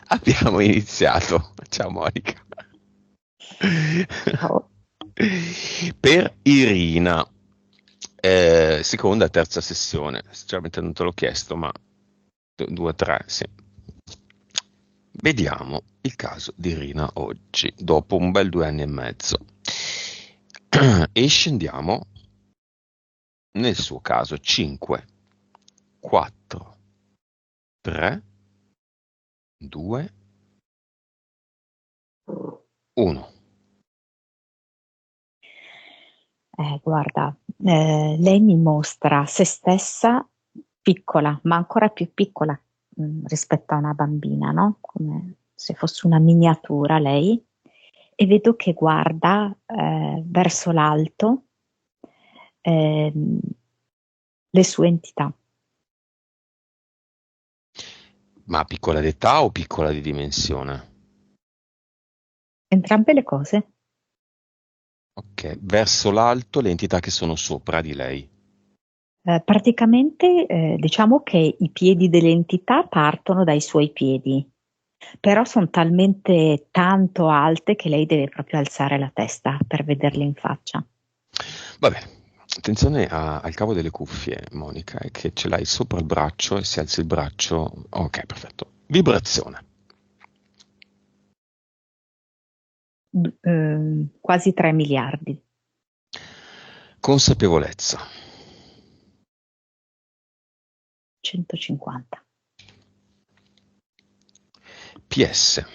Abbiamo iniziato. Ciao Monica. Ciao. Per Irina, seconda e terza sessione. Sinceramente non te l'ho chiesto, ma 2 o 3, sì. Vediamo il caso di Irina oggi, dopo un bel 2 anni e mezzo. E scendiamo nel suo caso 5, 4, 3, 2, 1. Guarda, lei mi mostra se stessa piccola, ma ancora più piccola, rispetto a una bambina, no? Come se fosse una miniatura lei, e vedo che guarda verso l'alto ehm, le sue entità, Ma piccola d'età o piccola di dimensione? entrambe le cose. Ok, verso l'alto le entità che sono sopra di lei. Praticamente diciamo che i piedi dell'entità partono dai suoi piedi, però sono talmente tanto alte che lei deve proprio alzare la testa per vederle in faccia. Vabbè, attenzione al cavo delle cuffie, Monica, è che ce l'hai sopra il braccio e se alzi il braccio. Ok, perfetto. Vibrazione. Quasi 3 miliardi, Consapevolezza. 150, PS.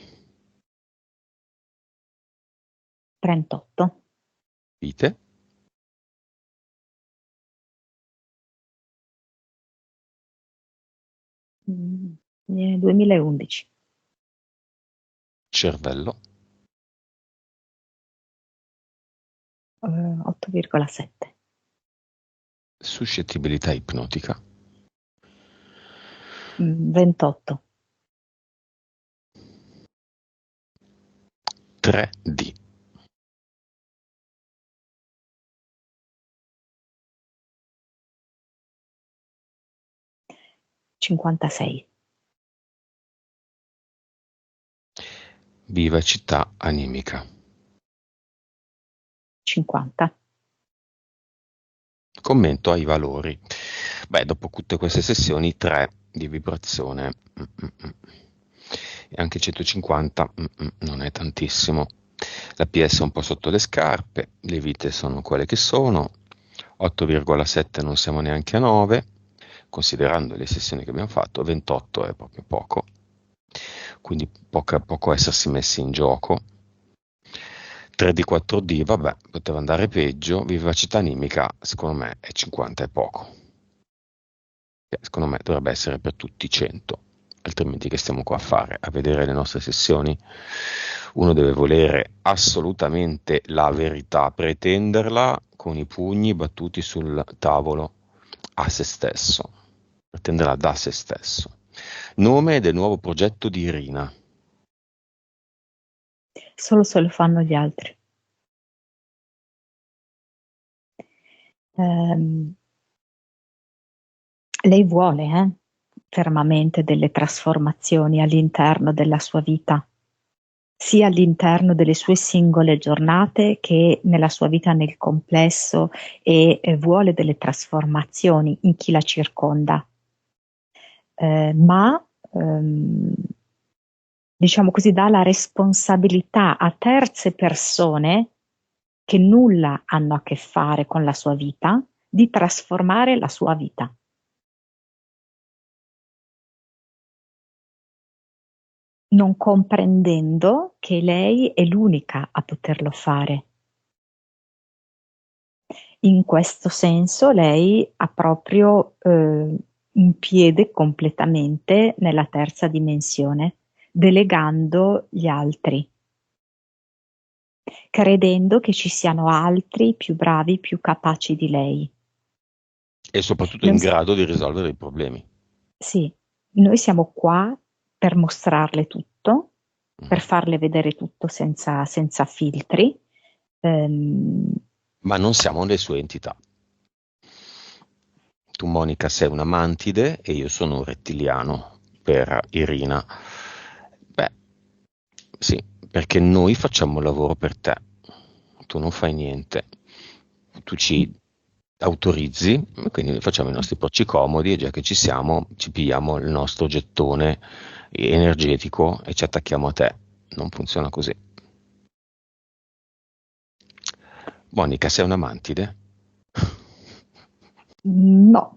38, Vite. 2011, Cervello. 8,7, Suscettibilità ipnotica. 28, 3D. 56, Vivacità animica. 50. Commento ai valori. Beh, dopo tutte queste sessioni, 3 di vibrazione. E anche 150 non è tantissimo. La PS è un po' sotto le scarpe, le vite sono quelle che sono, 8,7 non siamo neanche a 9, considerando le sessioni che abbiamo fatto, 28 è proprio poco, quindi poco essersi messi in gioco. 3D, 4D, vabbè, poteva andare peggio. Vivacità animica, secondo me, è 50 è poco. Secondo me dovrebbe essere per tutti 100, altrimenti che stiamo qua a fare? A vedere le nostre sessioni? Uno deve volere assolutamente la verità, pretenderla con i pugni battuti sul tavolo a se stesso, pretenderla da se stesso. Nome del nuovo progetto di Irina. Solo se lo fanno gli altri. Ehm, Lei vuole, fermamente delle trasformazioni all'interno della sua vita, sia all'interno delle sue singole giornate che nella sua vita nel complesso e vuole delle trasformazioni in chi la circonda. Ma diciamo così, dà la responsabilità a terze persone che nulla hanno a che fare con la sua vita di trasformare la sua vita. Non comprendendo che lei è l'unica a poterlo fare. In questo senso lei ha proprio un piede completamente nella terza dimensione, delegando gli altri, credendo che ci siano altri più bravi, più capaci di lei. E soprattutto in Noi, grado di risolvere i problemi. sì, noi siamo qua per mostrarle tutto, per Mhm. farle vedere tutto senza filtri. Ehm, Ma non siamo le sue entità. Tu, Monica, sei una mantide e io sono un rettiliano. per Irina. Beh, sì, perché noi facciamo il lavoro per te, tu non fai niente, tu ci autorizzi, e quindi noi facciamo i nostri porci comodi e già che ci siamo ci pigliamo il nostro gettone energetico e ci attacchiamo a te. Non funziona così. Monica, sei una mantide? No.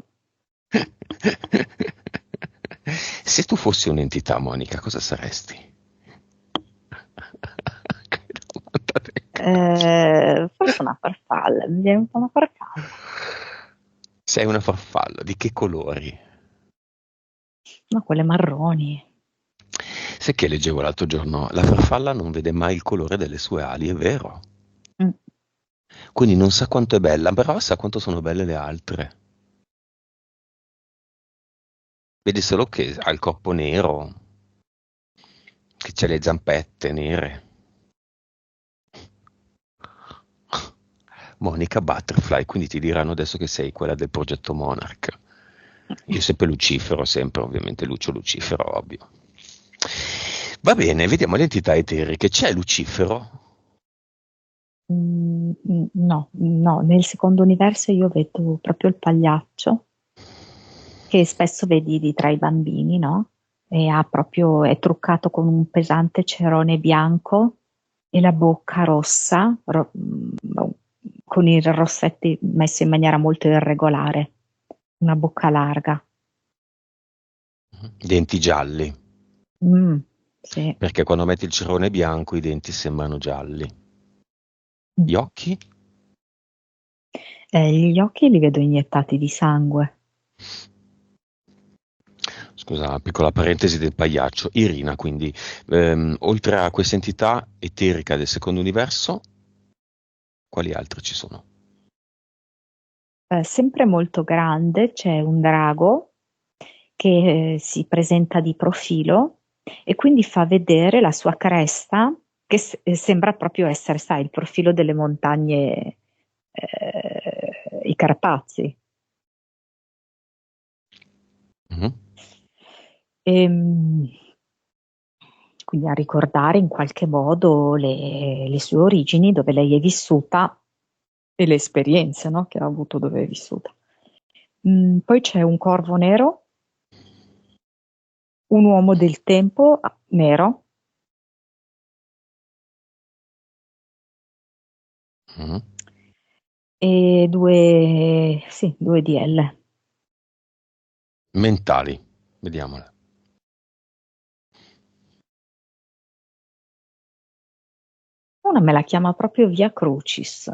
Se tu fossi un'entità, Monica, cosa saresti? Che domanda Forse una farfalla, mi viene un po' una farfalla, Sei una farfalla, di che colori? no, quelle marroni. Sai che leggevo l'altro giorno? La farfalla non vede mai il colore delle sue ali, è vero. Mm. Quindi non sa quanto è bella, però sa quanto sono belle le altre. Vedi solo che ha il corpo nero, che c'ha le zampette nere. Monica Butterfly, quindi ti diranno adesso che sei quella del progetto Monarch. Io sempre Lucifero, sempre ovviamente Lucio Lucifero, ovvio. Va bene, vediamo le entità eteriche. C'è Lucifero? No, no, nel secondo universo io vedo proprio il pagliaccio che spesso vedi di tra i bambini, no? E ha proprio, è truccato con un pesante cerone bianco e la bocca rossa, con i rossetti messi in maniera molto irregolare, una bocca larga. Denti gialli, Mm, sì. perché quando metti il cerone bianco i denti sembrano gialli. Mm. Gli occhi? Gli occhi li vedo iniettati di sangue. Scusa, una piccola parentesi del pagliaccio. Irina, quindi, oltre a questa entità eterica del secondo universo, quali altre ci sono? Sempre molto grande c'è un drago che si presenta di profilo e quindi fa vedere la sua cresta che sembra proprio essere, sai, il profilo delle montagne, i Carpazi. Mhm. Ehm, quindi a ricordare in qualche modo le sue origini, dove lei è vissuta e le esperienze, no, che ha avuto dove è vissuta. Poi c'è un corvo nero, un uomo del tempo nero Mhm. e due, sì, due DL. Mentali, vediamole. Una me la chiama proprio Via Crucis.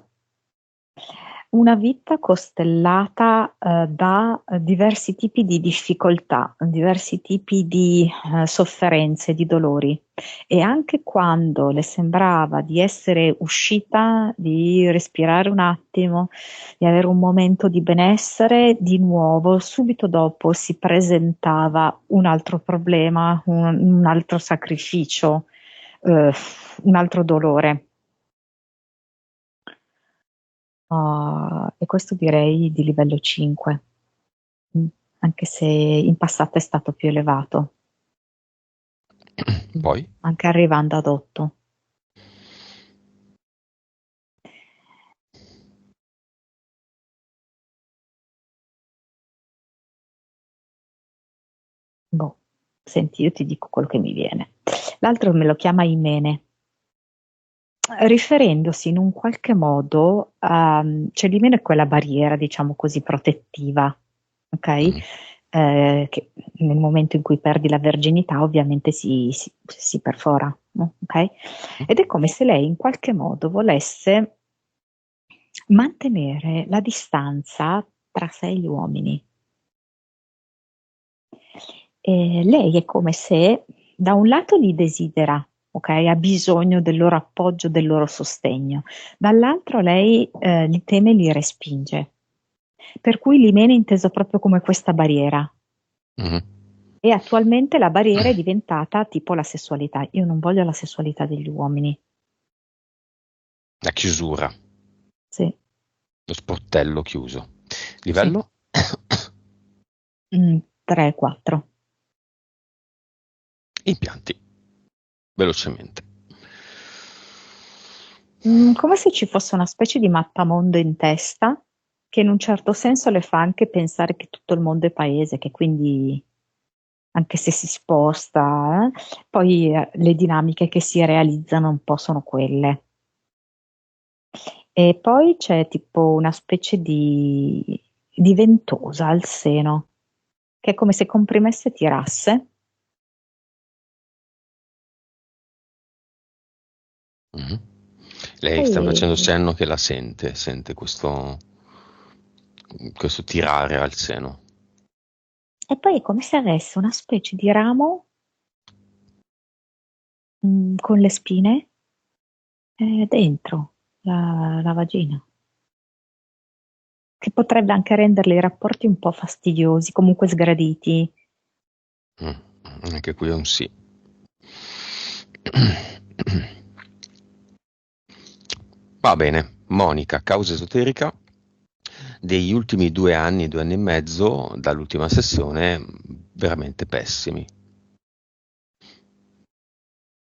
Una vita costellata da diversi tipi di difficoltà, diversi tipi di sofferenze, di dolori. E anche quando le sembrava di essere uscita, di respirare un attimo, di avere un momento di benessere, di nuovo, subito dopo si presentava un altro problema, un altro sacrificio, un altro dolore. E questo direi di livello 5, mm, anche se in passato è stato più elevato, Poi? anche arrivando ad 8. Boh, senti, io ti dico quello che mi viene. L'altro me lo chiama Imene, riferendosi in un qualche modo a, cioè l'Imene è quella barriera, diciamo così, protettiva, ok? Mhm. Che nel momento in cui perdi la verginità ovviamente si perfora, no? Ok? Ed è come se lei in qualche modo volesse mantenere la distanza tra sé e gli uomini. Lei è come se da un lato li desidera, ok? Ha bisogno del loro appoggio, del loro sostegno, dall'altro lei li teme e li respinge. Per cui li viene inteso proprio come questa barriera. Mhm. E attualmente la barriera è diventata tipo la sessualità. Io non voglio la sessualità degli uomini. La chiusura, Sì, lo sportello chiuso. sì. Livello? 3, 4. i pianti, velocemente. Come se ci fosse una specie di mappamondo in testa che in un certo senso le fa anche pensare che tutto il mondo è paese, che quindi anche se si sposta, poi le dinamiche che si realizzano un po' sono quelle. E poi c'è tipo una specie di ventosa al seno, che è come se comprimesse e tirasse. Mhm. Lei sta facendo Poi, cenno che la sente questo tirare al seno. e poi è come se avesse una specie di ramo con le spine dentro la vagina, che potrebbe anche renderle i rapporti un po' fastidiosi, comunque sgraditi. Anche qui è un sì. Va bene, Monica, causa esoterica degli ultimi 2 anni, 2 anni e mezzo, dall'ultima sessione, veramente pessimi,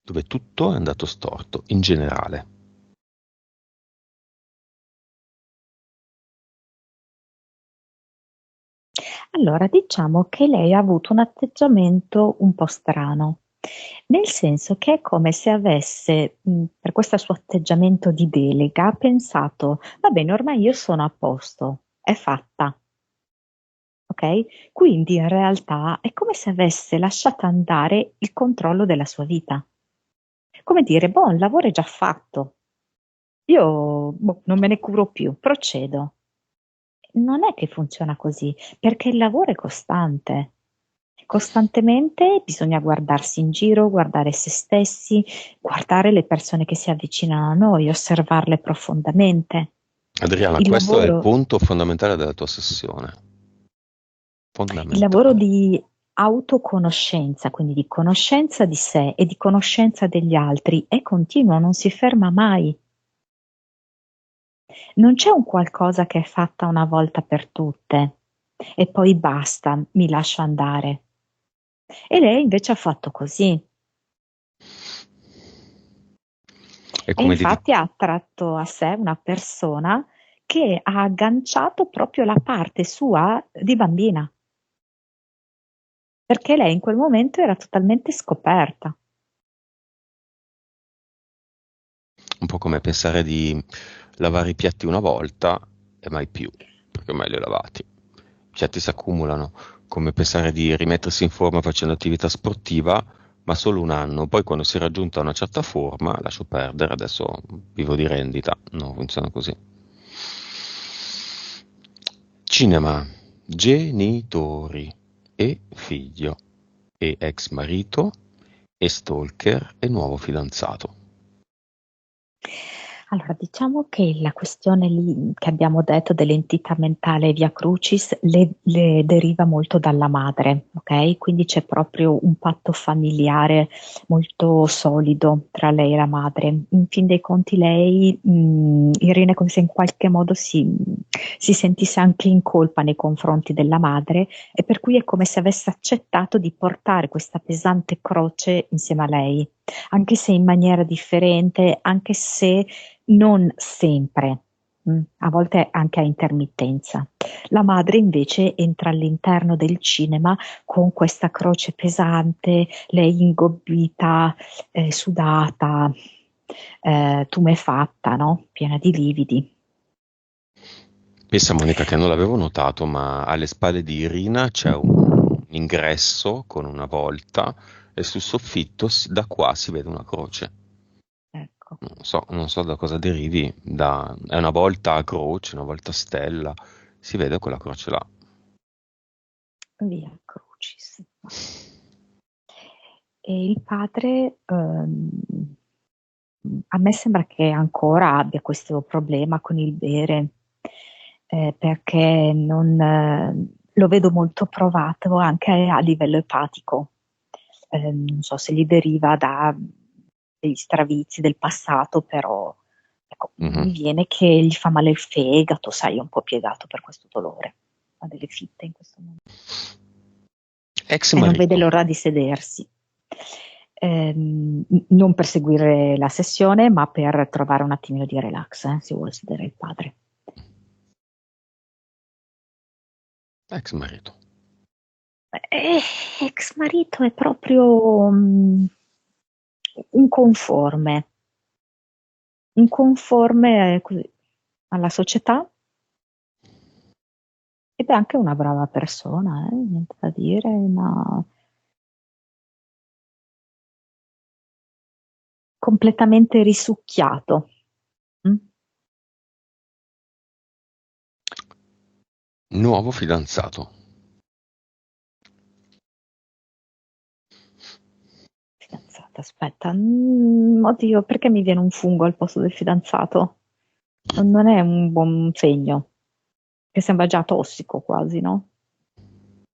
dove tutto è andato storto, in generale. Allora, diciamo che lei ha avuto un atteggiamento un po' strano, nel senso che è come se avesse, per questo suo atteggiamento di delega, pensato, va bene, ormai io sono a posto, è fatta, ok? Quindi in realtà è come se avesse lasciato andare il controllo della sua vita. Come dire, boh, il lavoro è già fatto, io non me ne curo più, procedo. Non è che funziona così, perché il lavoro è costante. Costantemente bisogna guardarsi in giro, guardare se stessi, guardare le persone che si avvicinano a noi, osservarle profondamente. Adriana, Il questo è il lavoro, punto fondamentale della tua sessione. il lavoro Fondamentale. di autoconoscenza, quindi di conoscenza di sé e di conoscenza degli altri, è continuo, non si ferma mai. Non c'è un qualcosa che è fatta una volta per tutte e poi basta, mi lascio andare. E lei invece ha fatto così. È E come devi. infatti ha attratto a sé una persona che ha agganciato proprio la parte sua di bambina, perché lei in quel momento era totalmente scoperta. Un po' come pensare di lavare i piatti una volta e mai più, perché ormai li ho lavati. I piatti si accumulano, come pensare di rimettersi in forma facendo attività sportiva, ma solo un anno. Poi quando si è raggiunta una certa forma, lascio perdere, adesso vivo di rendita. No, funziona così. Cinema, genitori e figlio, e ex marito, e stalker e nuovo fidanzato. Allora, diciamo che la questione lì che abbiamo detto dell'entità mentale Via Crucis le deriva molto dalla madre, ok? Quindi c'è proprio un patto familiare molto solido tra lei e la madre. In fin dei conti lei, Irene, è come se in qualche modo si sentisse anche in colpa nei confronti della madre e per cui è come se avesse accettato di portare questa pesante croce insieme a lei, anche se in maniera differente, anche se non sempre, a volte anche a intermittenza. La madre invece entra all'interno del cinema con questa croce pesante, lei ingobbita, sudata, tumefatta, no? Piena di lividi. Pensa Monica che non l'avevo notato, ma alle spalle di Irina c'è un ingresso con una volta e sul soffitto da qua si vede una croce. Ecco, Non so da cosa derivi, è una volta a croce, una volta a stella, si vede quella croce là. via Crucis. E il padre, a me sembra che ancora abbia questo problema con il bere, perché lo vedo molto provato anche a livello epatico. Non so se gli deriva da degli stravizi del passato, però ecco, Mhm. mi viene che gli fa male il fegato, sai, è un po' piegato per questo dolore, ha delle fitte in questo momento Ex e non vede marito. l'ora di sedersi. Non per seguire la sessione, ma per trovare un attimino di relax, si vuole sedere il padre. Ex marito. Ex marito è proprio un conforme così, alla società, ed è anche una brava persona, niente da dire, ma completamente risucchiato. Mm? Nuovo fidanzato. Fidanzata, aspetta, oddio, perché mi viene un fungo al posto del fidanzato? Non è un buon segno, che sembra già tossico quasi, no?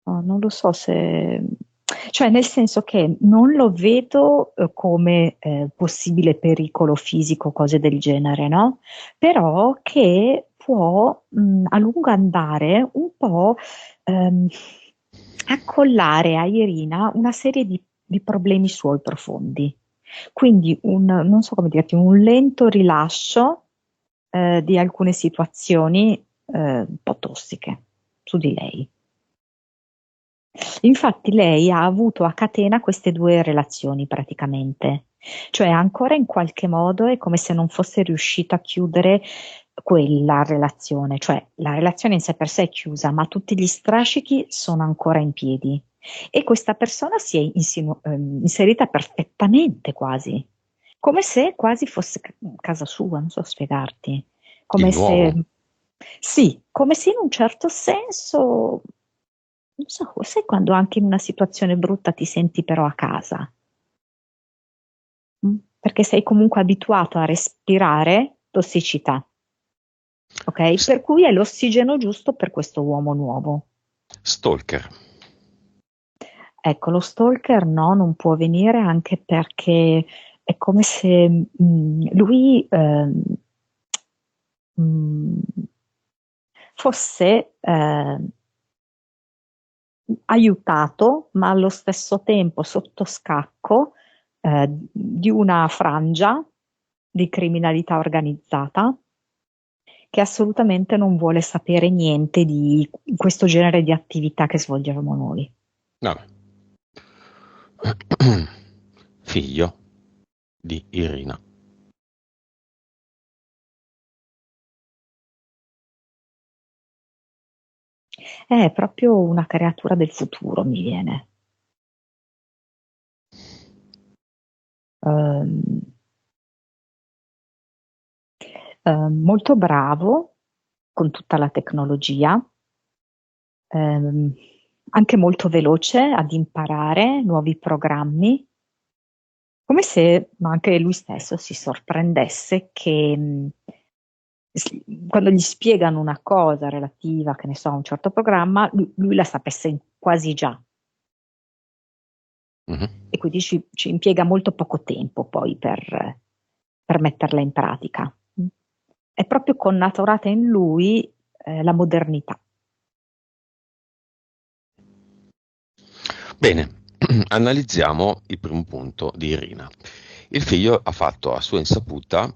No, non lo so se... Cioè, nel senso che non lo vedo come possibile pericolo fisico, cose del genere, no? Però che può a lungo andare un po' ehm, accollare a Irina una serie di problemi suoi profondi. Quindi non so come dirti, un lento rilascio di alcune situazioni un po' tossiche su di lei. Infatti lei ha avuto a catena queste due relazioni praticamente, cioè ancora in qualche modo è come se non fosse riuscita a chiudere quella relazione, cioè la relazione in sé per sé è chiusa, ma tutti gli strascichi sono ancora in piedi. E questa persona si è inserita perfettamente quasi, come se quasi fosse casa sua, non so spiegarti, Il come se, nuovo. sì, come se in un certo senso, non so, sai quando anche in una situazione brutta ti senti però a casa? Perché sei comunque abituato a respirare tossicità, ok? S- Per cui è l'ossigeno giusto per questo uomo nuovo. Stalker. Ecco, lo stalker no, non può venire anche perché è come se lui mh, fosse aiutato, ma allo stesso tempo sotto scacco di una frangia di criminalità organizzata che assolutamente non vuole sapere niente di questo genere di attività che svolgiamo noi. Vabbè. Figlio di Irina. È proprio una creatura del futuro, mi viene. Ehm, Molto bravo con tutta la tecnologia, ehm, anche molto veloce ad imparare nuovi programmi, come se ma anche lui stesso si sorprendesse che quando gli spiegano una cosa relativa, che ne so, a un certo programma, lui la sapesse quasi già Mhm. e quindi ci impiega molto poco tempo poi per metterla in pratica. È proprio connaturata in lui la modernità. Bene, analizziamo il primo punto di Irina. Il figlio ha fatto a sua insaputa,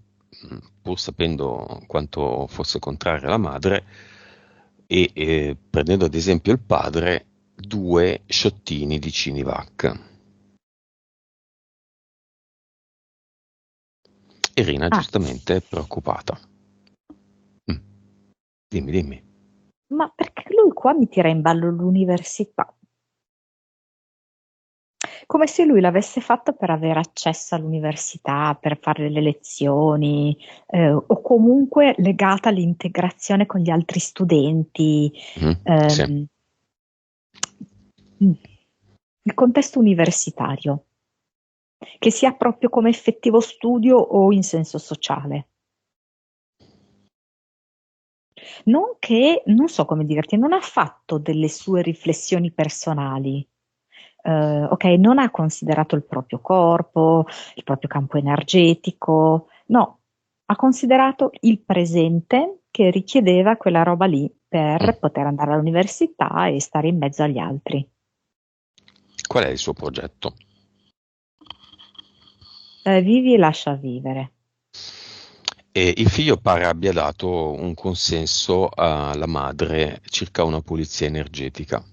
pur sapendo quanto fosse contraria la madre, e prendendo ad esempio il padre, due sciottini di Cinivac. Irina Ah, giustamente è preoccupata. Mm, Dimmi, dimmi. ma perché lui qua mi tira in ballo l'università? Come se lui l'avesse fatto per avere accesso all'università, per fare le lezioni, o comunque legata all'integrazione con gli altri studenti. Sì. ehm, mm, il contesto universitario, che sia proprio come effettivo studio o in senso sociale. Non che, non so come dirti, non ha fatto delle sue riflessioni personali. Ok, non ha considerato il proprio corpo, il proprio campo energetico, no, ha considerato il presente che richiedeva quella roba lì Mm. per poter andare all'università e stare in mezzo agli altri. Qual è il suo progetto? Vivi e lascia vivere. E il figlio pare abbia dato un consenso alla madre circa una pulizia energetica.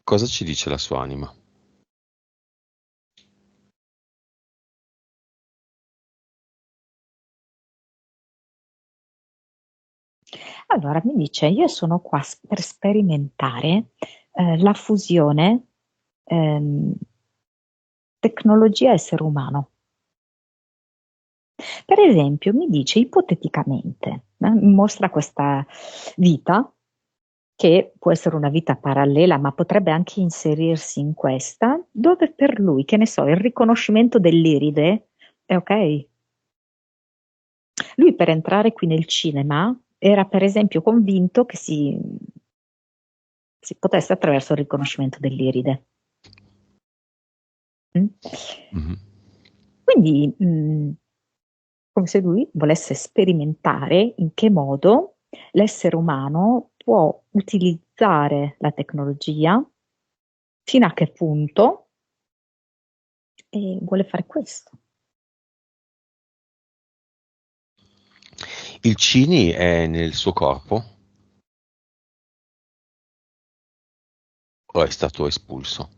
Cosa ci dice la sua anima? Allora mi dice, io sono qua per sperimentare la fusione ehm, tecnologia-essere umano. Per esempio, mi dice ipoteticamente, mi mostra questa vita, che può essere una vita parallela, ma potrebbe anche inserirsi in questa, dove per lui, che ne so, il riconoscimento dell'iride è ok. Lui per entrare qui nel cinema era per esempio convinto che si potesse attraverso il riconoscimento dell'iride. Mm? Mhm. Quindi, come se lui volesse sperimentare in che modo l'essere umano può utilizzare la tecnologia, fino a che punto, e vuole fare questo. Il Cini è nel suo corpo o è stato espulso?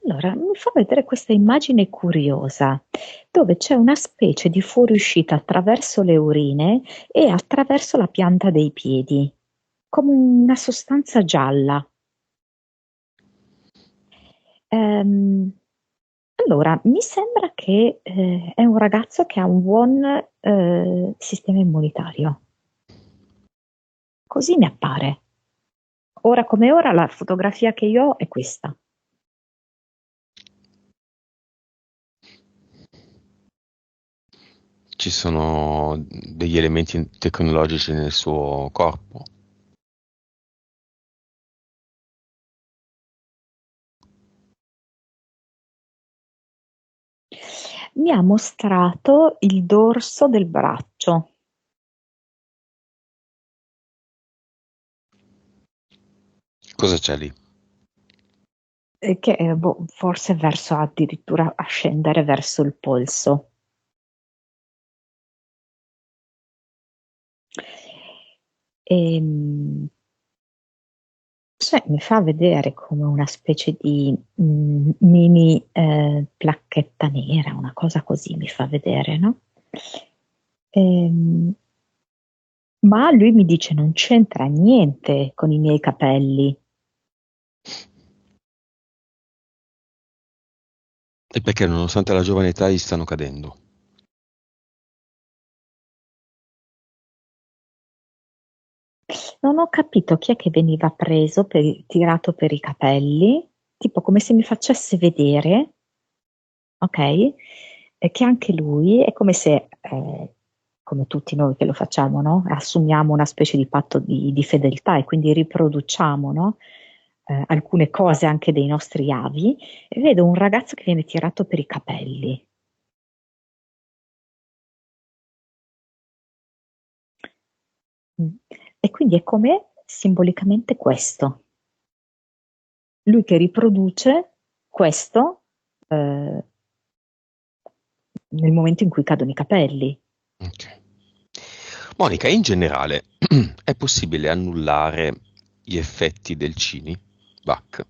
Allora, mi fa vedere questa immagine curiosa, dove c'è una specie di fuoriuscita attraverso le urine e attraverso la pianta dei piedi, come una sostanza gialla. Ehm, allora, mi sembra che è un ragazzo che ha un buon sistema immunitario. Così mi appare. Ora come ora la fotografia che io ho è questa. Ci sono degli elementi tecnologici nel suo corpo? Mi ha mostrato il dorso del braccio. Cosa c'è lì? Che boh, forse verso addirittura a scendere verso il polso. Ehm, cioè, mi fa vedere come una specie di mini placchetta nera, una cosa così mi fa vedere, no? Ehm, ma lui mi dice non c'entra niente con i miei capelli. È perché nonostante la giovane età gli stanno cadendo. Non ho capito chi è che veniva preso, tirato per i capelli, tipo come se mi facesse vedere, ok? E che anche lui è come se, come tutti noi che lo facciamo, no? Assumiamo una specie di patto di fedeltà e quindi riproduciamo, no? Alcune cose anche dei nostri avi, e vedo un ragazzo che viene tirato per i capelli. Mm. E quindi è come simbolicamente questo. Lui che riproduce questo eh, nel momento in cui cadono i capelli. Ok. Monica, in generale, è possibile annullare gli effetti del Cini, Bach?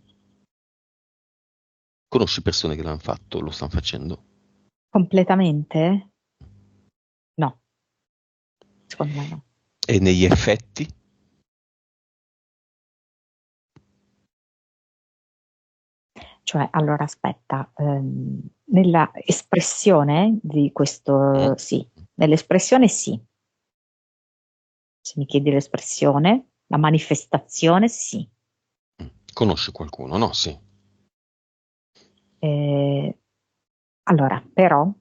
Conosci persone che l'hanno fatto, lo stanno facendo? Completamente? No, secondo me no. E negli effetti? Cioè, allora aspetta, nella espressione di Mm? questo sì, nell'espressione sì, se mi chiedi l'espressione, la manifestazione sì. Conosci qualcuno? No, sì. Eh, allora, però,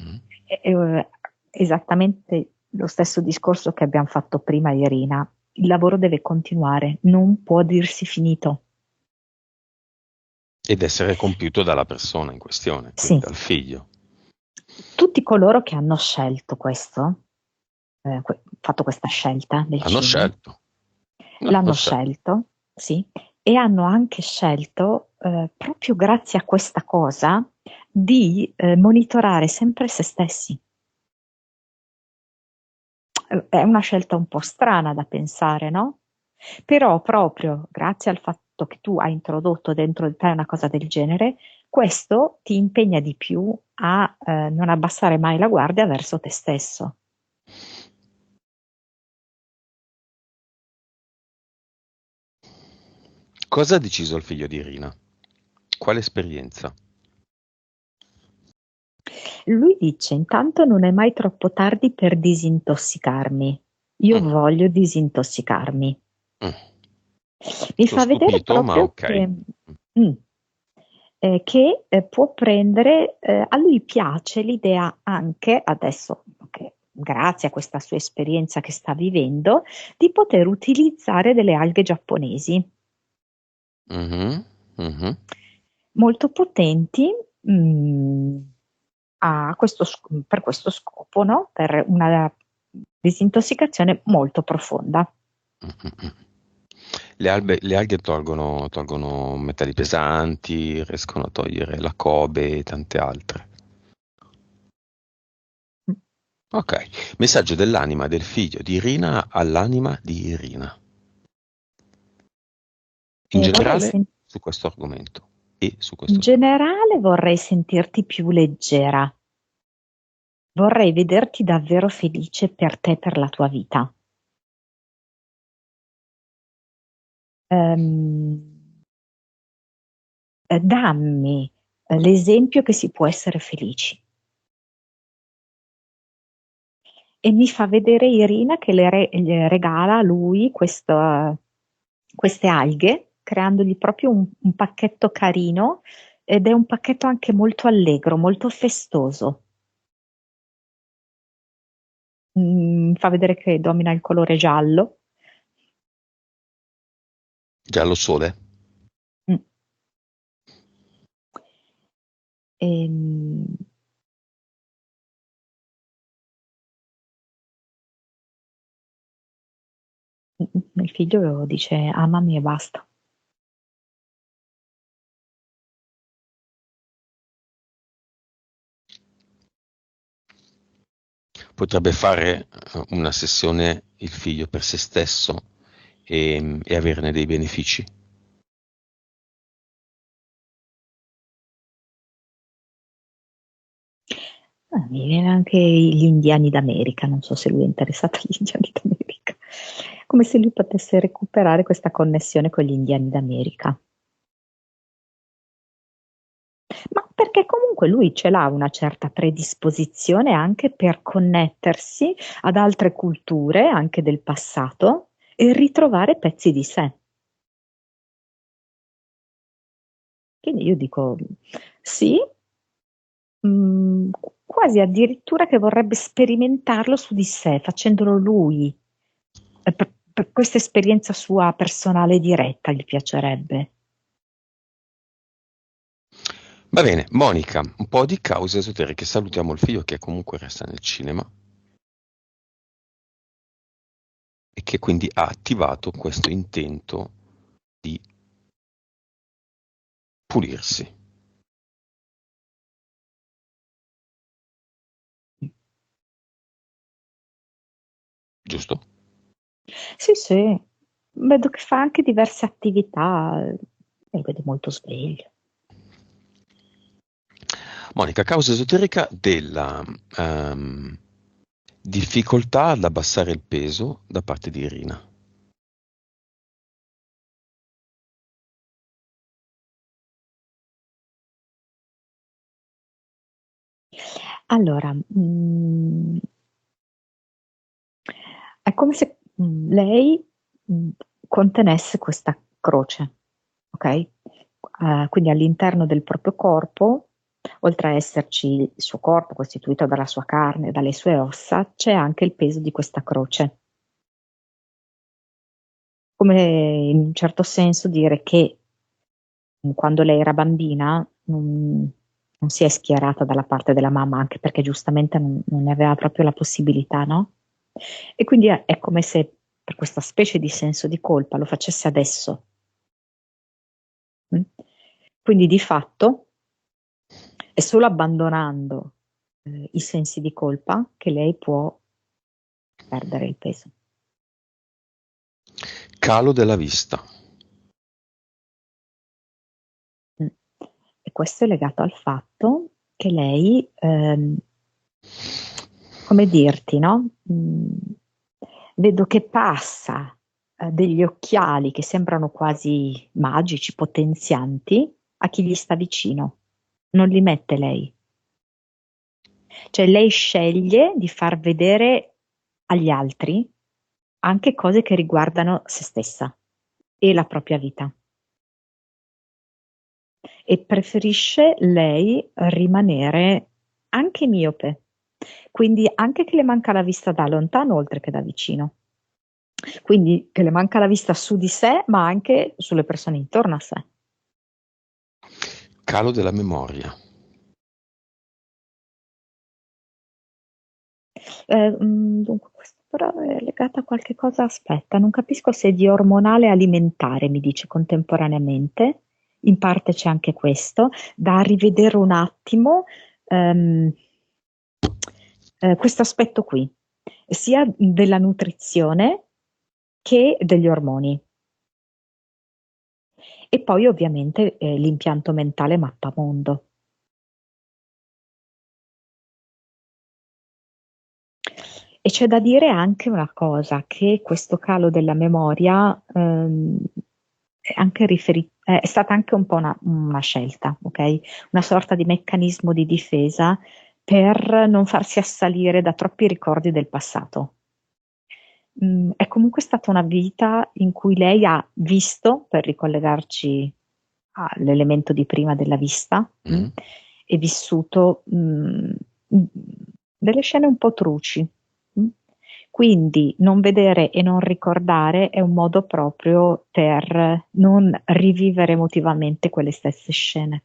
Mm. è esattamente lo stesso discorso che abbiamo fatto prima, Irina. Il lavoro deve continuare, non può dirsi finito. Ed essere compiuto dalla persona in questione, quindi Sì, dal figlio. tutti coloro che hanno scelto questo, fatto questa scelta del Hanno Cini, scelto. l'hanno Hanno scelto. scelto, sì, e hanno anche scelto, proprio grazie a questa cosa, di monitorare sempre se stessi. È una scelta un po' strana da pensare, no? Però proprio grazie al fatto che tu hai introdotto dentro di te una cosa del genere, questo ti impegna di più a non abbassare mai la guardia verso te stesso. Cosa ha deciso il figlio di Irina? Quale esperienza? Lui dice: intanto non è mai troppo tardi per disintossicarmi. Io Mm, voglio disintossicarmi. mm. Mi Sono fa vedere stupito, ma proprio ok. mm, che può prendere, a lui piace l'idea anche adesso, che grazie a questa sua esperienza che sta vivendo, di poter utilizzare delle alghe giapponesi Mhm, mhm. molto potenti, per questo scopo, no? Per una disintossicazione molto profonda. Mm, mm, mm. Le alghe tolgono metalli pesanti, riescono a togliere la Kobe e tante altre. Ok, messaggio dell'anima del figlio di Irina all'anima di Irina. In E vorrei generale sen- su questo argomento e su In questo tema. generale vorrei sentirti più leggera, vorrei vederti davvero felice per te e per la tua vita. Ehm, dammi l'esempio che si può essere felici. E mi fa vedere Irina che gli regala a lui queste alghe, creandogli proprio un pacchetto carino, ed è un pacchetto anche molto allegro, molto festoso. Fa vedere che domina il colore giallo. Giallo sole? Mm. Ehm, il figlio dice amami e basta. Potrebbe fare una sessione il figlio per se stesso e averne dei benefici. Mi viene anche gli indiani d'America, non so se lui è interessato agli indiani d'America, come se lui potesse recuperare questa connessione con gli indiani d'America. Ma perché comunque lui ce l'ha una certa predisposizione anche per connettersi ad altre culture, anche del passato, e ritrovare pezzi di sé. Quindi io dico sì, quasi addirittura che vorrebbe sperimentarlo su di sé, facendolo lui. Per questa esperienza sua personale diretta gli piacerebbe. Va bene, Monica, un po' di cause esoteriche. Salutiamo il figlio che comunque resta nel cinema e che quindi ha attivato questo intento di pulirsi, giusto? Sì, sì, vedo che fa anche diverse attività, lo vedo molto sveglio. Monica, causa esoterica della difficoltà ad abbassare il peso da parte di Irina. Allora, è come se lei contenesse questa croce, ok? Quindi all'interno del proprio corpo, oltre a esserci il suo corpo costituito dalla sua carne, dalle sue ossa, c'è anche il peso di questa croce. Come in un certo senso dire che quando lei era bambina non si è schierata dalla parte della mamma, anche perché giustamente non ne aveva proprio la possibilità, no? E quindi è come se per questa specie di senso di colpa lo facesse adesso, Mm? Quindi di fatto è solo abbandonando i sensi di colpa che lei può perdere il peso. Calo della vista. Mm. E questo è legato al fatto che lei, come dirti, no? Vedo che passa degli occhiali che sembrano quasi magici, potenzianti, a chi gli sta vicino. Non li mette lei. Cioè lei sceglie di far vedere agli altri anche cose che riguardano se stessa e la propria vita. E preferisce lei rimanere anche miope, quindi anche che le manca la vista da lontano oltre che da vicino. Quindi che le manca la vista su di sé, ma anche sulle persone intorno a sé. Calo della memoria. Dunque, questo però è legato a qualche cosa, aspetta, non capisco se è di ormonale alimentare, mi dice contemporaneamente, in parte c'è anche questo, da rivedere un attimo ehm, questo aspetto qui, sia della nutrizione che degli ormoni. E poi ovviamente l'impianto mentale mappamondo. E c'è da dire anche una cosa, che questo calo della memoria è anche è stata anche un po' una scelta, ok? Una sorta di meccanismo di difesa per non farsi assalire da troppi ricordi del passato. È comunque stata una vita in cui lei ha visto, per ricollegarci all'elemento di prima della vista, e vissuto delle scene un po' truci. mh. Quindi non vedere e non ricordare è un modo proprio per non rivivere emotivamente quelle stesse scene.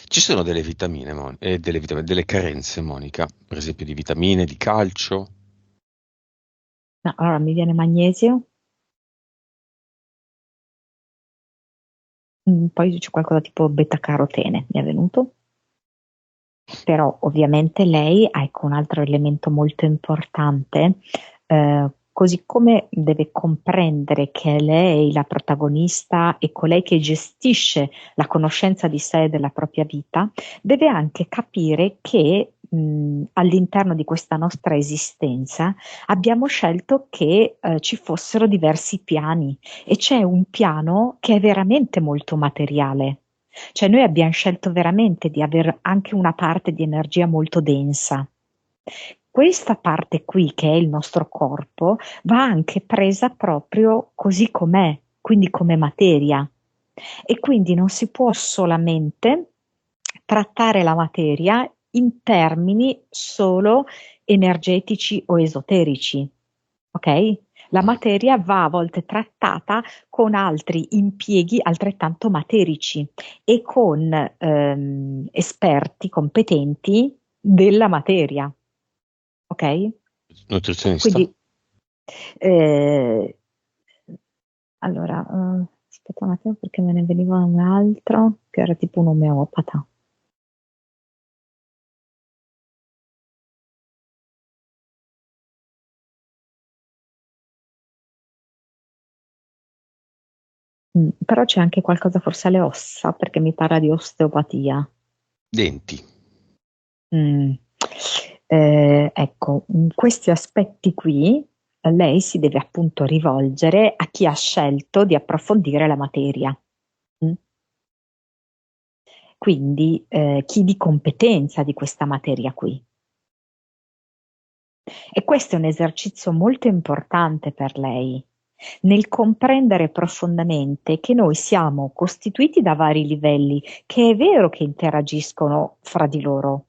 Ci sono delle vitamine, delle carenze, Monica, per esempio di vitamine, di calcio. No, allora mi viene magnesio, poi c'è qualcosa tipo beta-carotene, mi è venuto. Però ovviamente lei ha, ecco, un altro elemento molto importante, così come deve comprendere che è lei la protagonista e colei che gestisce la conoscenza di sé e della propria vita, deve anche capire che all'interno di questa nostra esistenza abbiamo scelto che ci fossero diversi piani e c'è un piano che è veramente molto materiale. Cioè noi abbiamo scelto veramente di avere anche una parte di energia molto densa. Questa parte qui, che è il nostro corpo, va anche presa proprio così com'è, quindi come materia. E quindi non si può solamente trattare la materia in termini solo energetici o esoterici, ok? La materia va a volte trattata con altri impieghi altrettanto materici e con esperti competenti della materia, ok? Nutrizionista? Quindi, eh, allora, aspetta un attimo perché me ne veniva un altro che era tipo un omeopata. Però c'è anche qualcosa forse alle ossa perché mi parla di osteopatia. Denti. Mm. Ecco, in questi aspetti qui lei si deve appunto rivolgere a chi ha scelto di approfondire la materia. Mm. Quindi chi di competenza di questa materia qui. E questo è un esercizio molto importante per lei, nel comprendere profondamente che noi siamo costituiti da vari livelli, che è vero che interagiscono fra di loro,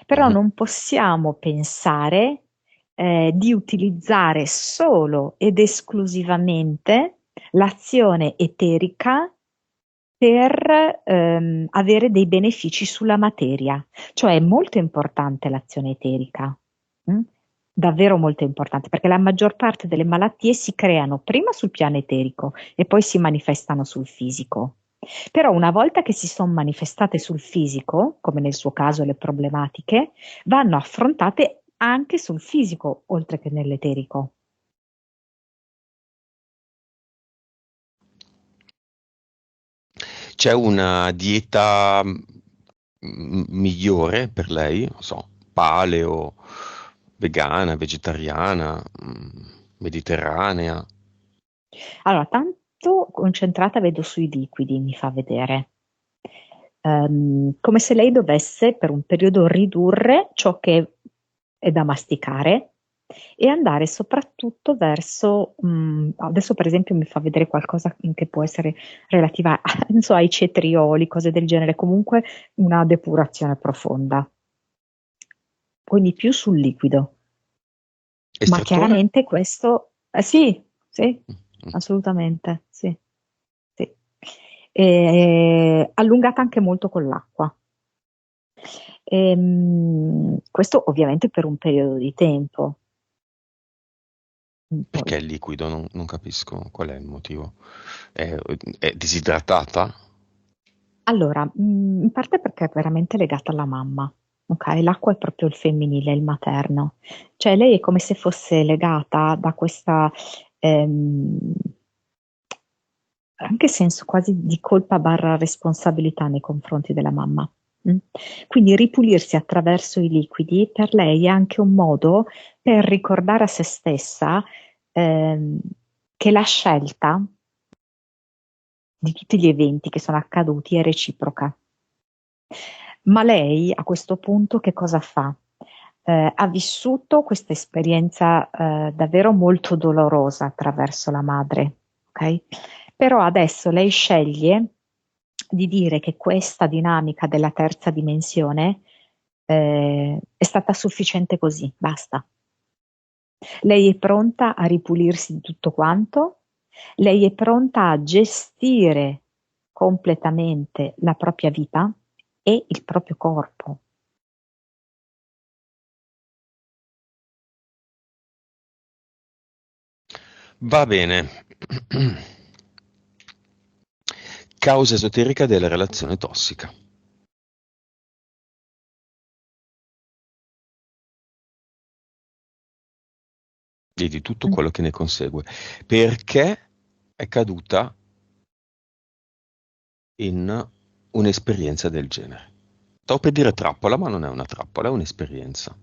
però Mhm. non possiamo pensare di utilizzare solo ed esclusivamente l'azione eterica per avere dei benefici sulla materia. Cioè è molto importante l'azione eterica, mm? davvero molto importante, perché la maggior parte delle malattie si creano prima sul piano eterico e poi si manifestano sul fisico. Però una volta che si sono manifestate sul fisico, come nel suo caso le problematiche, vanno affrontate anche sul fisico, oltre che nell'eterico. C'è una dieta migliore per lei? Non so, paleo, vegana, vegetariana, mediterranea? Allora, tanto concentrata vedo sui liquidi, mi fa vedere. Come se lei dovesse per un periodo ridurre ciò che è da masticare e andare soprattutto verso, adesso per esempio mi fa vedere qualcosa che può essere relativa non so, ai cetrioli, cose del genere, comunque una depurazione profonda, quindi più sul liquido. Ma Estrattore? chiaramente questo, sì, sì, Mm. assolutamente, sì, sì. Allungata anche molto con l'acqua. Questo ovviamente per un periodo di tempo. Perché Poi, il liquido? Non capisco qual è il motivo. È disidratata? allora, in parte perché è veramente legata alla mamma, ok? L'acqua è proprio il femminile, il materno. Cioè lei è come se fosse legata da questa ehm, anche senso quasi di colpa barra responsabilità nei confronti della mamma. mm? Quindi ripulirsi attraverso i liquidi per lei è anche un modo per ricordare a se stessa ehm, che la scelta di tutti gli eventi che sono accaduti è reciproca. Ma lei a questo punto che cosa fa? Ha vissuto questa esperienza davvero molto dolorosa attraverso la madre, ok? Però adesso lei sceglie di dire che questa dinamica della terza dimensione è stata sufficiente così, basta. Lei è pronta a ripulirsi di tutto quanto, lei è pronta a gestire completamente la propria vita e il proprio corpo. Va bene. Causa esoterica della relazione tossica. E di tutto Mm. quello che ne consegue. Perché è caduta in un'esperienza del genere. Stavo per dire trappola, ma non è una trappola, è un'esperienza.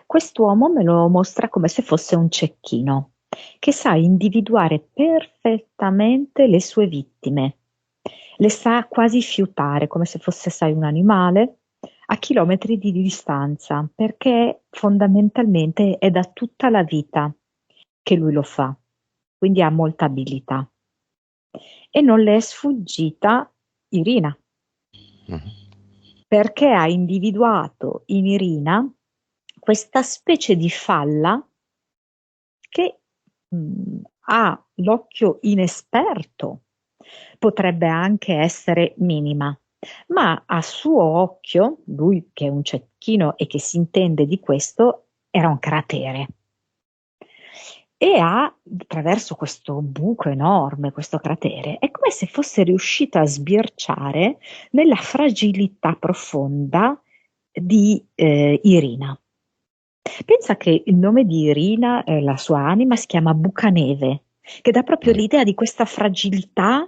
Quest'uomo me lo mostra come se fosse un cecchino che sa individuare perfettamente le sue vittime, le sa quasi fiutare come se fosse, sai, un animale a chilometri di distanza, perché fondamentalmente è da tutta la vita che lui lo fa, quindi ha molta abilità. E non le è sfuggita Irina, Mhm. perché ha individuato in Irina questa specie di falla che ha l'occhio inesperto, potrebbe anche essere minima, ma a suo occhio, lui che è un cecchino e che si intende di questo, era un cratere. E ha, attraverso questo buco enorme, questo cratere, è come se fosse riuscito a sbirciare nella fragilità profonda di Irina. Pensa che il nome di Irina, la sua anima, si chiama Bucaneve, che dà proprio Mm. l'idea di questa fragilità,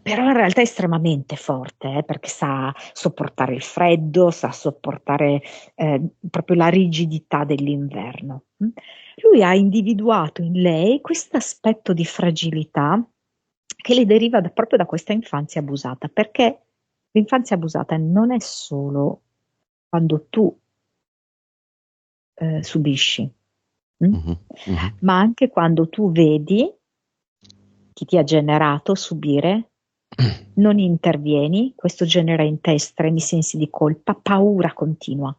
però in realtà è estremamente forte, perché sa sopportare il freddo, sa sopportare proprio la rigidità dell'inverno. Lui ha individuato in lei questo aspetto di fragilità che le deriva proprio da questa infanzia abusata, perché l'infanzia abusata non è solo quando tu subisci, mm? Mhm. Mhm. Ma anche quando tu vedi chi ti ha generato subire, non intervieni, questo genera in te estremi sensi di colpa, paura continua.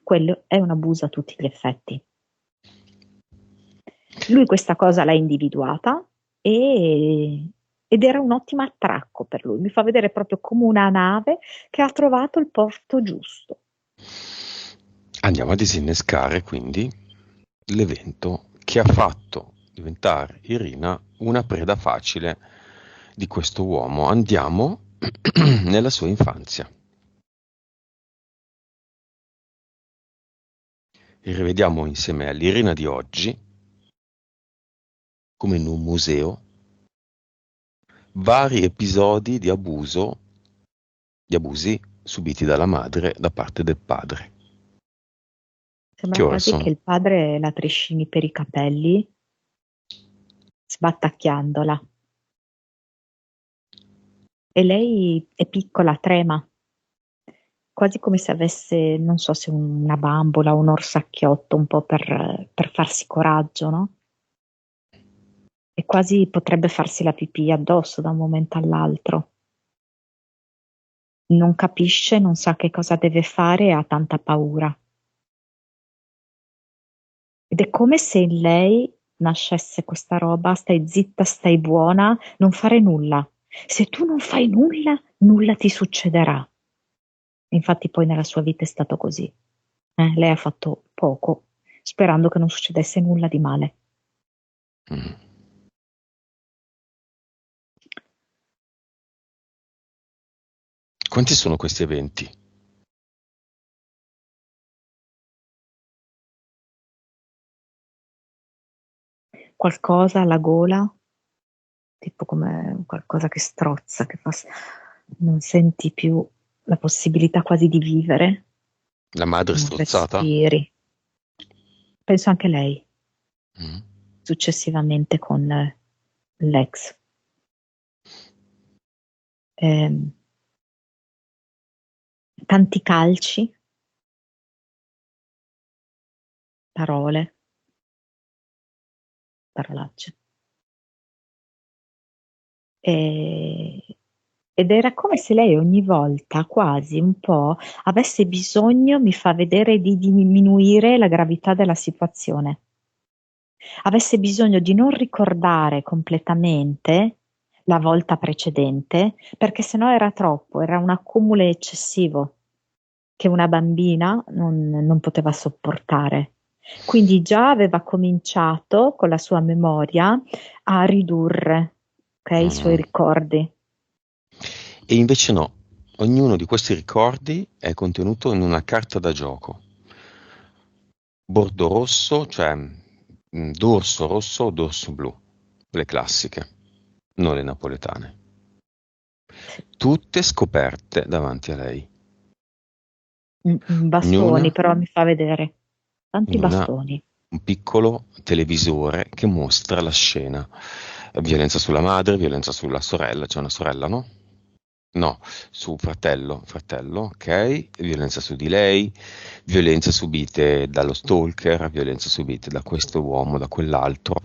Quello è un abuso a tutti gli effetti. Lui questa cosa l'ha individuata ed era un ottimo attracco per lui. Mi fa vedere proprio come una nave che ha trovato il porto giusto. Andiamo a disinnescare quindi l'evento che ha fatto diventare Irina una preda facile di questo uomo. Andiamo nella sua infanzia e rivediamo insieme all'Irina di oggi, come in un museo, vari episodi di abusi subiti dalla madre da parte del padre. Che Sembra ora quasi che sono? il padre la trascini per i capelli, sbattacchiandola. E lei è piccola, trema, quasi come se avesse, non so se una bambola o un orsacchiotto, un po' per farsi coraggio, no? E quasi potrebbe farsi la pipì addosso da un momento all'altro. Non capisce, non sa che cosa deve fare e ha tanta paura. Ed è come se in lei nascesse questa roba: stai zitta, stai buona, non fare nulla. Se tu non fai nulla, nulla ti succederà. Infatti poi nella sua vita è stato così. Lei ha fatto poco, sperando che non succedesse nulla di male. Mm. Quanti sono questi eventi? Qualcosa alla gola, tipo come qualcosa che strozza, non senti più la possibilità quasi di vivere, La madre non strozzata? respiri. Penso anche lei, Mm. successivamente con l'ex. Ehm, Tanti calci, parole, parolacce. E- Ed era come se lei ogni volta, quasi un po', avesse bisogno, mi fa vedere, di diminuire la gravità della situazione. Avesse bisogno di non ricordare completamente la volta precedente, perché sennò era troppo, era un accumulo eccessivo che una bambina non poteva sopportare. Quindi già aveva cominciato con la sua memoria a ridurre, ok, i suoi Mm. ricordi. E invece no, ognuno di questi ricordi è contenuto in una carta da gioco. Bordo rosso, cioè dorso rosso o dorso blu, le classiche, non le napoletane. Tutte scoperte davanti a lei. Bastoni, Ognuna però mi fa vedere tanti in bastoni. un piccolo televisore che mostra la scena. Violenza sulla madre, violenza sulla sorella, c'è una sorella, no? No, su fratello, ok, violenza su di lei, violenze subite dallo stalker, violenze subite da questo uomo, da quell'altro,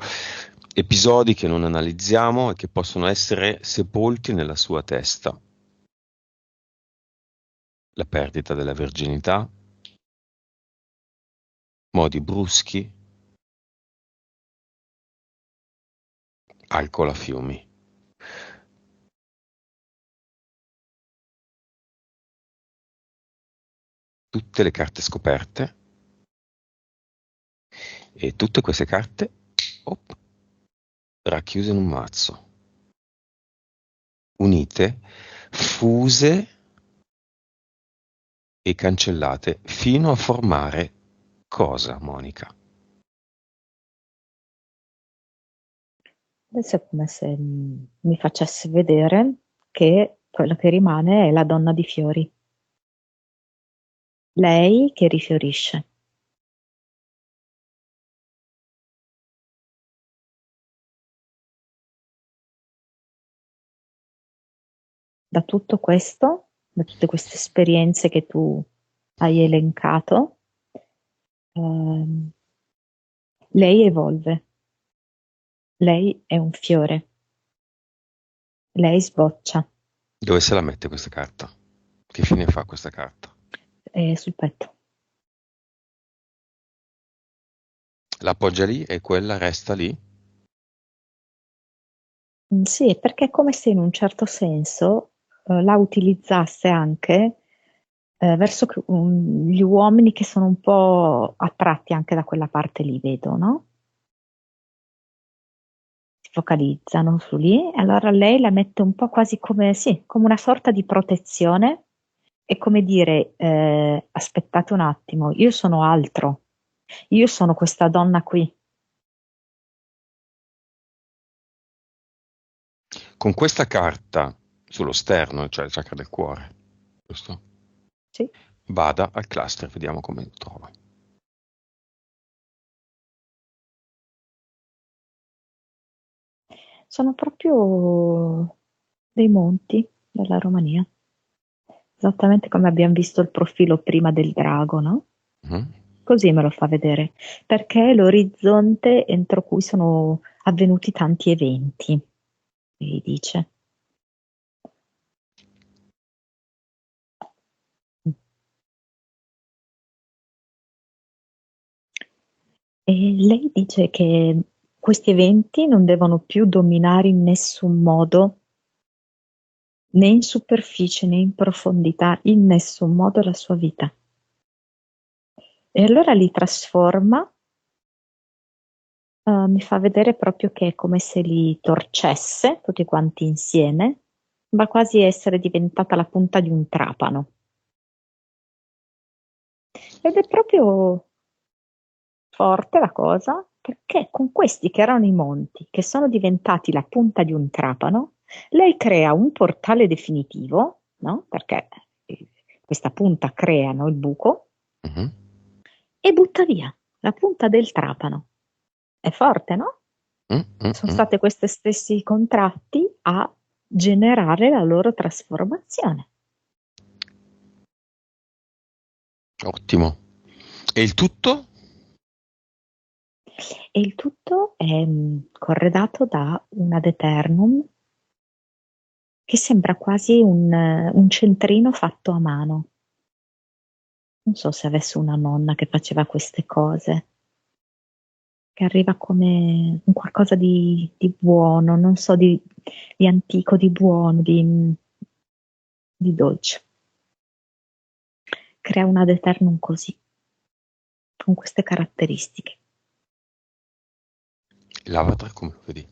episodi che non analizziamo e che possono essere sepolti nella sua testa. La perdita della verginità, modi bruschi, alcol a fiumi. Tutte le carte scoperte e tutte queste carte op, racchiuse in un mazzo, unite, fuse e cancellate fino a formare cosa, Monica? Adesso è come se mi facesse vedere che quello che rimane è la donna di fiori, lei che rifiorisce. Da tutto questo, da tutte queste esperienze che tu hai elencato, ehm, lei evolve, lei è un fiore, lei sboccia, Dove se la mette questa carta? Che fine fa questa carta? è sul petto. La appoggia lì e quella resta lì? Sì, perché è come se in un certo senso la utilizzasse anche verso gli uomini che sono un po' attratti anche da quella parte lì, vedo, no? Si focalizzano su lì, e allora lei la mette un po' quasi come, sì, come una sorta di protezione, è come dire, aspettate un attimo, io sono altro, io sono questa donna qui. Con questa carta sullo sterno, cioè il chakra del cuore, giusto? Sì. Vada al cluster, vediamo come lo trova. Sono proprio dei monti della Romania, esattamente come abbiamo visto il profilo prima del drago, no? Mhm. Così me lo fa vedere, perché è l'orizzonte entro cui sono avvenuti tanti eventi, si dice. E lei dice che questi eventi non devono più dominare in nessun modo, né in superficie né in profondità, in nessun modo la sua vita. E allora li trasforma, mi fa vedere proprio che è come se li torcesse tutti quanti insieme, ma quasi essere diventata la punta di un trapano. Ed è proprio forte la cosa, perché con questi che erano i monti, che sono diventati la punta di un trapano, lei crea un portale definitivo, no? Perché questa punta crea, no, il buco, Mhm. e butta via la punta del trapano. È forte, no? Mm, mm, Sono mm. stati questi stessi contratti a generare la loro trasformazione. Ottimo. E il tutto? E il tutto è corredato da un ad eternum che sembra quasi un centrino fatto a mano. Non so se avesse una nonna che faceva queste cose, che arriva come un qualcosa di buono, non so, di antico, di buono, di dolce. Crea un ad eternum così, con queste caratteristiche. L'avatar come lo vedi?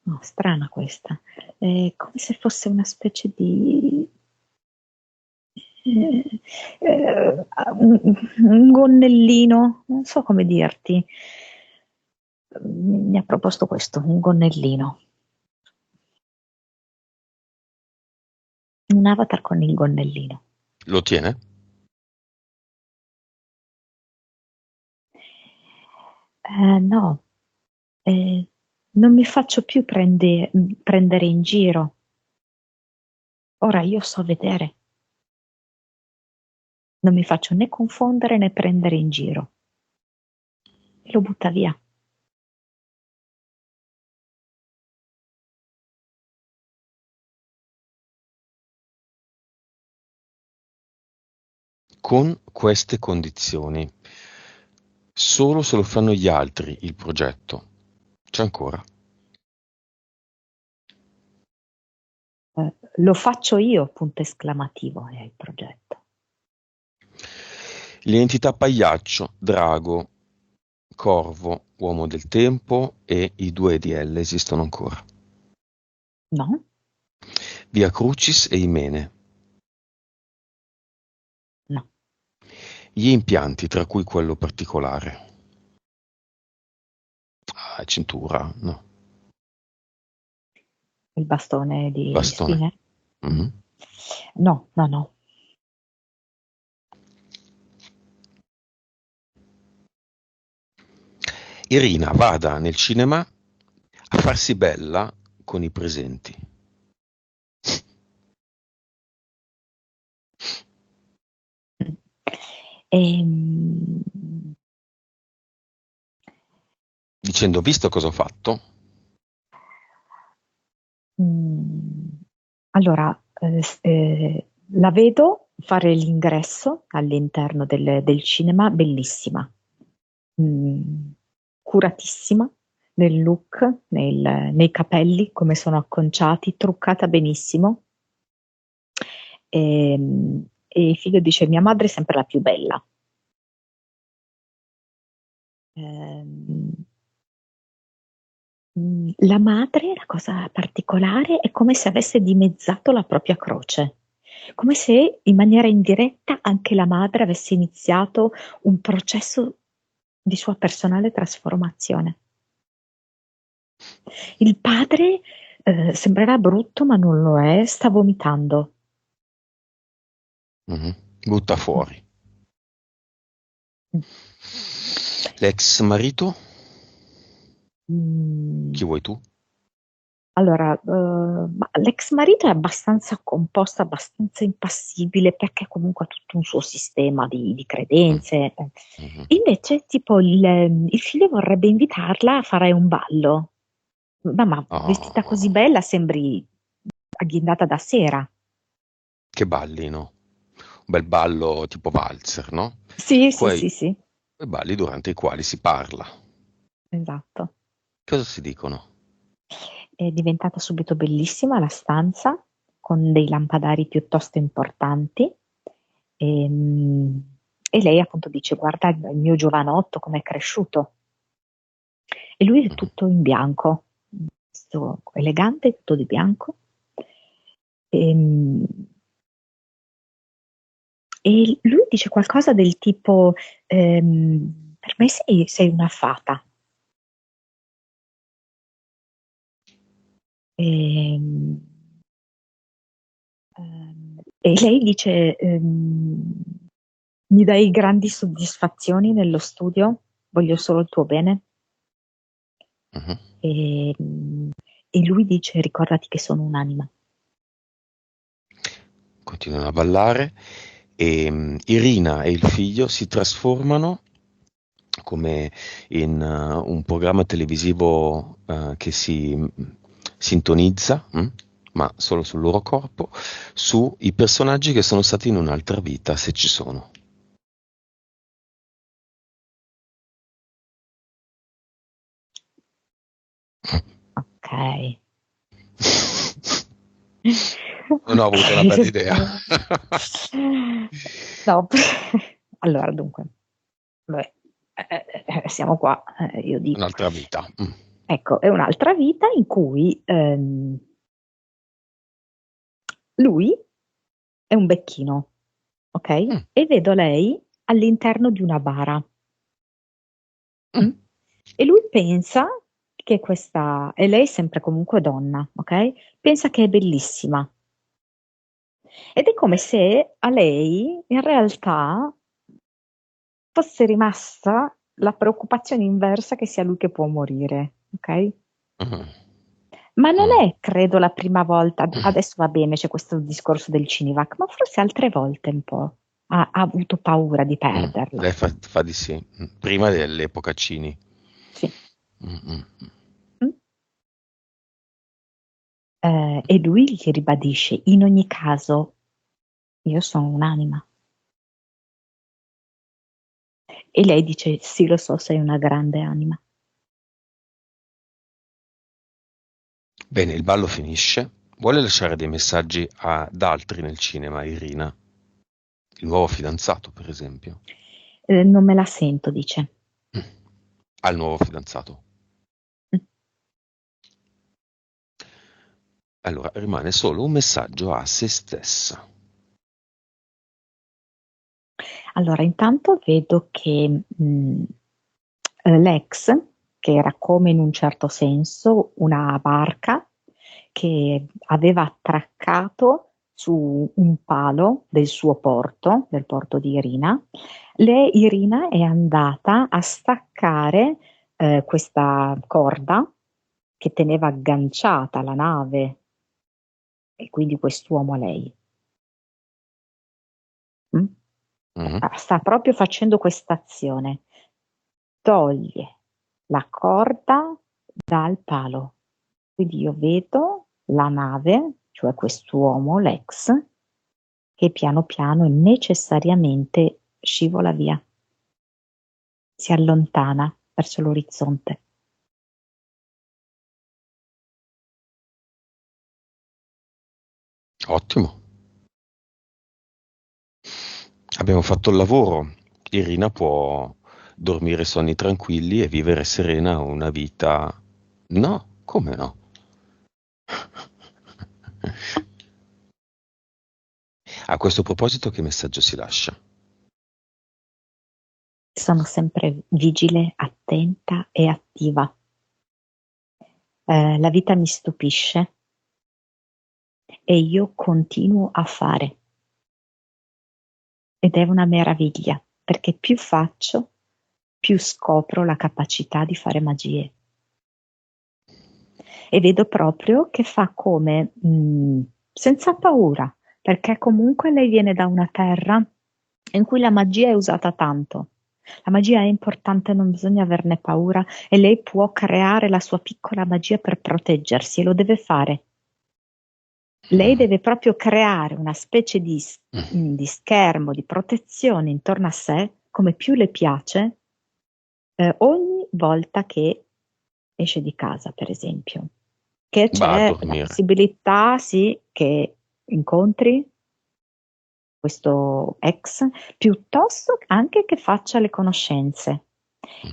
No, strana questa. È come se fosse una specie di eh, un gonnellino, non so come dirti. Mi ha proposto questo, un gonnellino, un avatar con il gonnellino. Lo tiene? No, eh, non mi faccio più prendere in giro. Ora io so vedere, non mi faccio né confondere né prendere in giro. E lo butta via. Con queste condizioni. Solo se lo fanno gli altri il progetto. C'è ancora. Lo faccio io, punto esclamativo, è il progetto. L'identità pagliaccio, drago, corvo, uomo del tempo e i due EDL esistono ancora. No? Via Crucis e Imene. No. Gli impianti, tra cui quello particolare. Ah, cintura, no. Il bastone di Bastone. spine? Mm. Mhm. No, no, no. Irina vada nel cinema a farsi bella con i presenti. Mm. Ehm, Dicendo, visto cosa ho fatto? mm, allora, la vedo fare l'ingresso all'interno del cinema, bellissima, mm, curatissima, nel look, nei capelli, come sono acconciati, truccata benissimo. E il figlio dice: mia madre è sempre la più bella. La madre, la cosa particolare, è come se avesse dimezzato la propria croce, come se in maniera indiretta anche la madre avesse iniziato un processo di sua personale trasformazione. Il padre sembrerà brutto, ma non lo è, sta vomitando. Butta fuori. Mm. L'ex marito? Mm. Chi vuoi tu? Allora, ma l'ex marito è abbastanza composto, abbastanza impassibile, perché comunque ha tutto un suo sistema di Mm. credenze. Mhm. Invece, tipo, il figlio vorrebbe invitarla a fare un ballo. Ma vestita così Oh, bella sembri agghindata da sera. che ballino. Un bel ballo tipo valzer, no? Sì, sì, Quei sì, sì, balli durante i quali si parla. esatto. Cosa si dicono? È diventata subito bellissima la stanza, con dei lampadari piuttosto importanti. E, e lei appunto dice: guarda il mio giovanotto come è cresciuto. E lui è Mhm. tutto in bianco, tutto elegante, tutto di bianco. E, e lui dice qualcosa del tipo: per me sei una fata. E, e lei dice: mi dai grandi soddisfazioni nello studio, voglio solo il tuo bene. Mhm. E, e lui dice: ricordati che sono un'anima. Continuano a ballare e Irina e il figlio si trasformano come in un programma televisivo che si sintonizza, ma solo sul loro corpo, sui personaggi che sono stati in un'altra vita, se ci sono. Ok. Non ho avuto una Ok. bella idea. No, allora dunque, vabbè, siamo qua, io dico. Un'altra vita. Ecco, è un'altra vita in cui lui è un becchino, ok? Mm, E vedo lei all'interno di una bara. Mm? mm, E lui pensa che questa, e lei è sempre comunque donna, ok? Pensa che è bellissima. Ed è come se a lei in realtà fosse rimasta la preoccupazione inversa che sia lui che può morire, ok? mm, Ma non mm, è, credo, la prima volta, mm. adesso va bene, c'è questo discorso del Cinivac, ma forse altre volte un po' ha avuto paura di perderla. Lei fa di sì. Prima dell'epoca Cini. Sì. Mm, mm, mm. Mm? E lui gli ribadisce: in ogni caso, io sono un'anima. E lei dice: sì, lo so, sei una grande anima. Bene, il ballo finisce. Vuole lasciare dei messaggi ad altri nel cinema, Irina? Il nuovo fidanzato, per esempio. Non me la sento, dice. Mm. Al nuovo fidanzato. Mm. Allora rimane solo un messaggio a se stessa. Allora, intanto vedo che l'ex, che era come in un certo senso una barca che aveva attraccato su un palo del suo porto, del porto di Irina, Irina è andata a staccare questa corda che teneva agganciata la nave e quindi quest'uomo a lei. Mm? Mhm. Sta proprio facendo questa azione. Toglie la corda dal palo. Quindi io vedo la nave, cioè quest'uomo, l'ex, che piano piano e necessariamente scivola via, si allontana verso l'orizzonte. Ottimo. Abbiamo fatto il lavoro. Irina può dormire sonni tranquilli e vivere serena una vita. No, come no? A questo proposito, che messaggio si lascia? Sono sempre vigile, attenta e attiva. La vita mi stupisce e io continuo a fare. Ed è una meraviglia, perché più faccio, più scopro la capacità di fare magie. E vedo proprio che fa come, senza paura, perché comunque lei viene da una terra in cui la magia è usata tanto. La magia è importante, non bisogna averne paura e lei può creare la sua piccola magia per proteggersi e lo deve fare. Lei deve proprio creare una specie di schermo, di protezione intorno a sé, come più le piace, ogni volta che esce di casa, per esempio. Che Va a c'è la dormire. possibilità, sì, che incontri questo ex, piuttosto anche che faccia le conoscenze.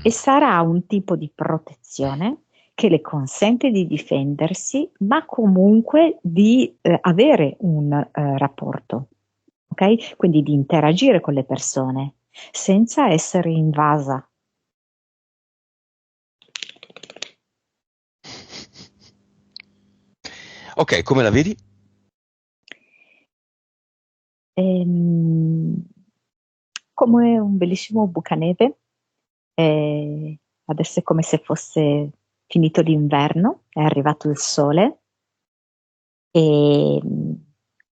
E sarà un tipo di protezione che le consente di difendersi, ma comunque di avere un rapporto, ok? Quindi di interagire con le persone senza essere invasa. Ok, come la vedi? Ehm, Come un bellissimo bucaneve, adesso è come se fosse finito l'inverno, è arrivato il sole e,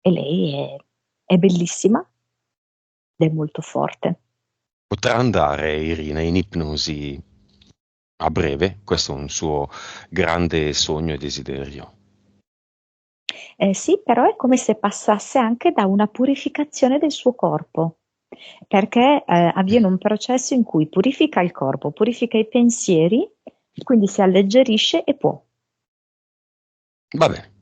e lei è bellissima ed è molto forte. Potrà andare Irina in ipnosi a breve, questo è un suo grande sogno e desiderio. Sì, però è come se passasse anche da una purificazione del suo corpo, perché avviene un processo in cui purifica il corpo, purifica i pensieri, quindi si alleggerisce e può. Va bene.